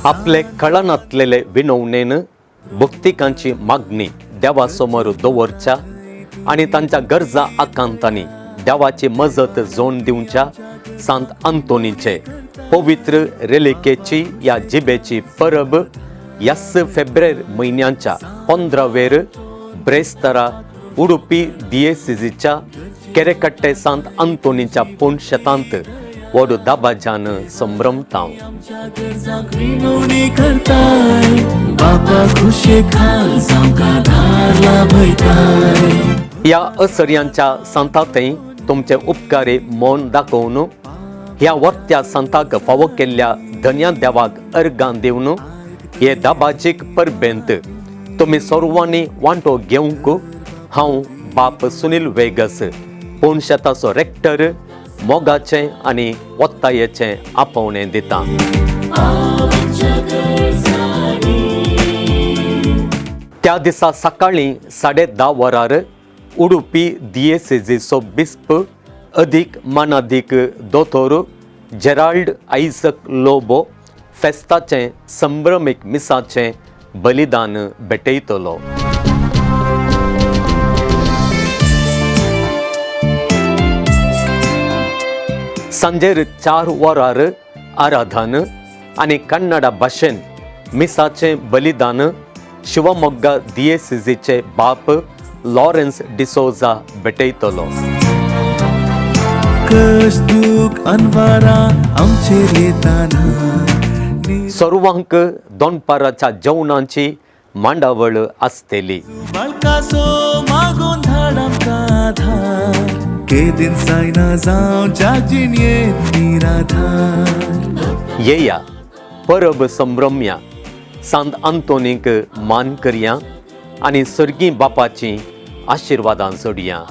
आपले कळनातलेले विनवणेन भक्तिकांची मागणी देवासमोर दवरच्या आणि तांच्या गरजा आकांतांनी देवाची मजत जोड दिवच्या सांत अंतोनीचे पवित्र रेलिकेची या जिबेची परब यास फेब्रुवारी महिन्याच्या 15वेर ब्रेस्तारा उडुपी दिएसिजीच्या केरेकट्टे सांत अंतोनीच्या पुणशेतांत वडू दाबाजान संभ्रमताव. या असर्यांच्या संतांतय तुमचे उपकारी मौन दाखवून ह्या वर्त्या संतांक फावो केल्ल्या धन्या देवाक अर्गां दिवन हे दाबाजीक परबेंत तुम्ही सर्वांनी वांटो घेवंक हांव बाप सुनील वेगस पुणशेताचो रेक्टर मोगाचें आनी वत्तायेचें आपोवणें दिता. त्या दिसा सकाळीं 10:30 वरार उडुपी दिएसिजीचो बिस्प अदीक मानादीक दोतोर जेराल्ड आयझक लोबो फेस्ताचें संभ्रमीक मिसाचें बलिदान भेटयतलो. सांजेर 4 वरार आराधन आनी कन्नडा भाशेन मिसाचें बलिदान शिवमोग्गा दिएसिजीचे बाप लॉरेन्स डिसोजा भेटयतलो. सर्वांक दोनपाराच्या जेवणाची मांडावळ आसतली. येया परब संभ्रम्या सांत अंतोनीक मान करया आनी सर्गी बापाची आशिर्वादां सोडया.